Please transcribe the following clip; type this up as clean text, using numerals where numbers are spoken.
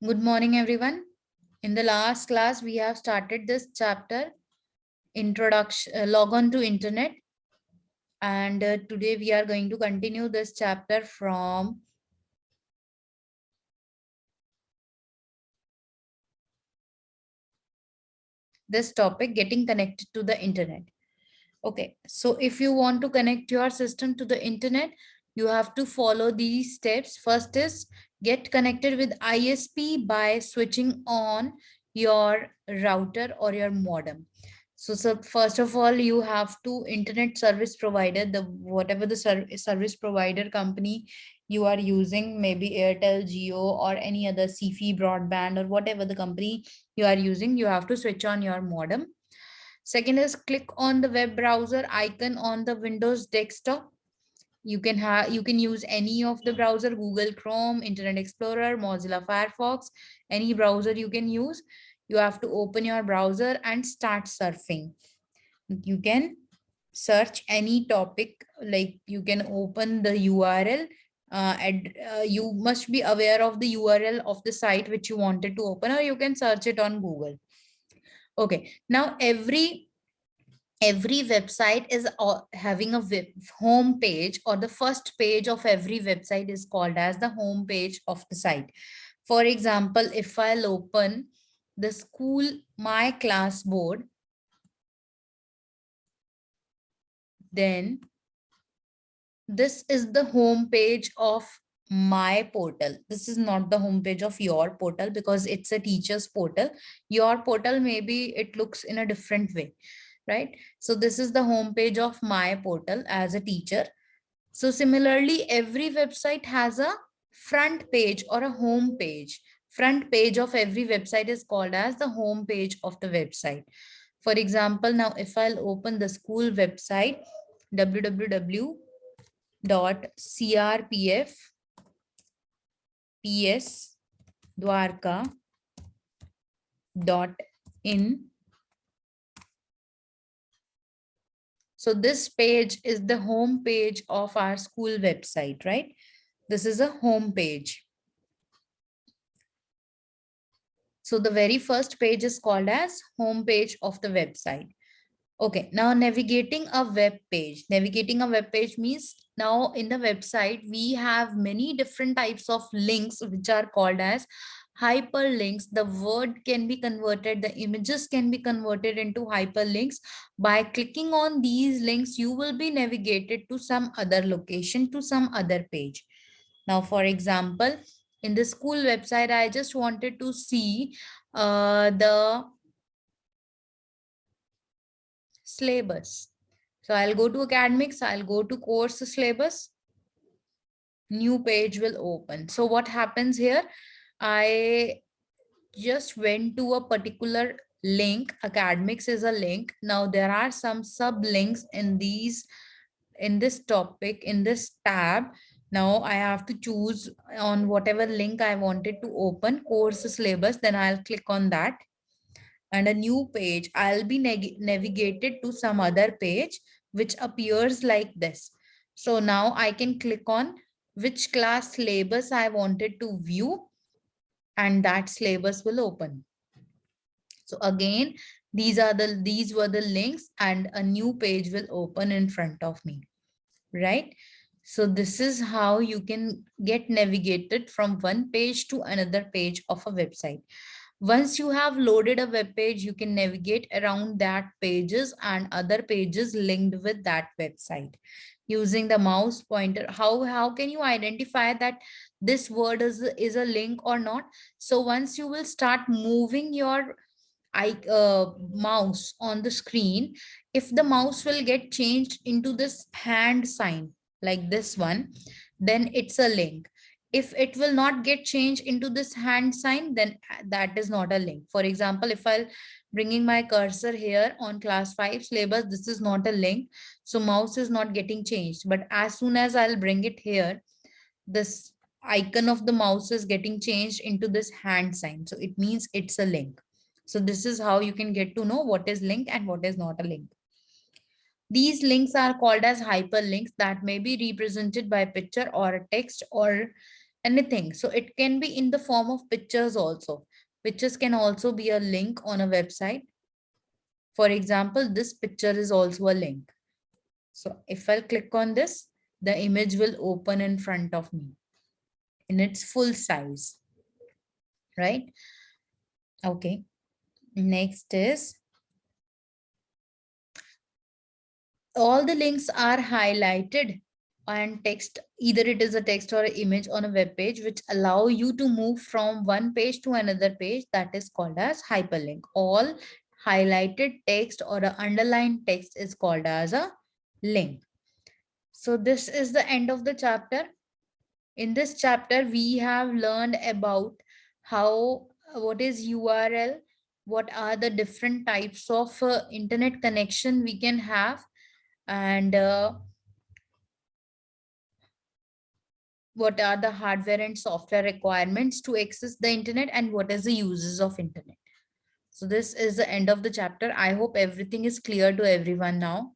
Good morning, everyone. In the last class, we have started this chapter, introduction, log on to internet. And today we are going to continue this chapter from this topic, getting connected to the internet. Okay, so if you want to connect your system to the internet, you have to follow these steps. First is get connected with ISP by switching on your router or your modem. So first of all, you have to internet service provider, the whatever the service provider company you are using, maybe Airtel, Geo, or any other CFE broadband or whatever the company you are using, you have to switch on your modem. Second is click on the web browser icon on the Windows desktop. You can use any of the browser, Google Chrome, Internet Explorer, Mozilla Firefox, any browser you can use. You have to open your browser and start surfing. You can search any topic, like you can open the URL. You must be aware of the URL of the site which you wanted to open, or you can search it on Google. Okay, now every website is having a home page, or the first page of every website is called as the home page of the site. For example, if I'll open the school my class board, then this is the home page of my portal. This is not the home page of your portal because it's a teacher's portal. Your portal, maybe it looks in a different way, right? So this is the home page of my portal as a teacher. So similarly, every website has a front page or a home page. Front page of every website is called as the home page of the website. For example, now if I'll open the school website, www.crpfpsdwarka.in. So this page is the home page of our school website, right? This is a home page. So the very first page is called as home page of the website. Okay, now navigating a web page. Navigating a web page means now in the website, we have many different types of links which are called as hyperlinks. The word can be converted, the images can be converted into hyperlinks. By clicking on these links, you will be navigated to some other location, to some other page. Now, for example, in the school website, I just wanted to see the syllabus. So I'll go to academics, I'll go to course syllabus, new page will open. So what happens here? I just went to a particular link. Academics is a link. Now there are some sub links in this topic, in this tab. Now I have to choose on whatever link I wanted to open, course syllabus, then I'll click on that. And a new page, I'll be navigated to some other page which appears like this. So now I can click on which class syllabus I wanted to view, and that syllabus will open. So again, these were the links, and a new page will open in front of me, right? So this is how you can get navigated from one page to another page of a website. Once you have loaded a web page, you can navigate around that pages and other pages linked with that website using the mouse pointer. How can you identify that this word is a link or not? So once you will start moving your mouse on the screen, if the mouse will get changed into this hand sign like this one, then it's a link. If it will not get changed into this hand sign, then that is not a link. For example, if I'll bringing my cursor here on class 5 syllabus, this is not a link, so mouse is not getting changed. But as soon as I'll bring it here, this icon of the mouse is getting changed into this hand sign, so it means it's a link. So this is how you can get to know what is link and what is not a link. These links are called as hyperlinks, that may be represented by picture or a text, or anything. So it can be in the form of pictures also. Pictures can also be a link on a website. For example, this picture is also a link. So if I'll click on this, the image will open in front of me in its full size, right? Okay. Next is all the links are highlighted and text, either it is a text or an image on a web page, which allow you to move from one page to another page. That is called as hyperlink. All highlighted text or a underlined text is called as a link. So this is the end of the chapter. In this chapter, we have learned about how, what is URL, what are the different types of internet connection we can have, and what are the hardware and software requirements to access the internet, and what is the uses of internet. So this is the end of the chapter. I hope everything is clear to everyone now.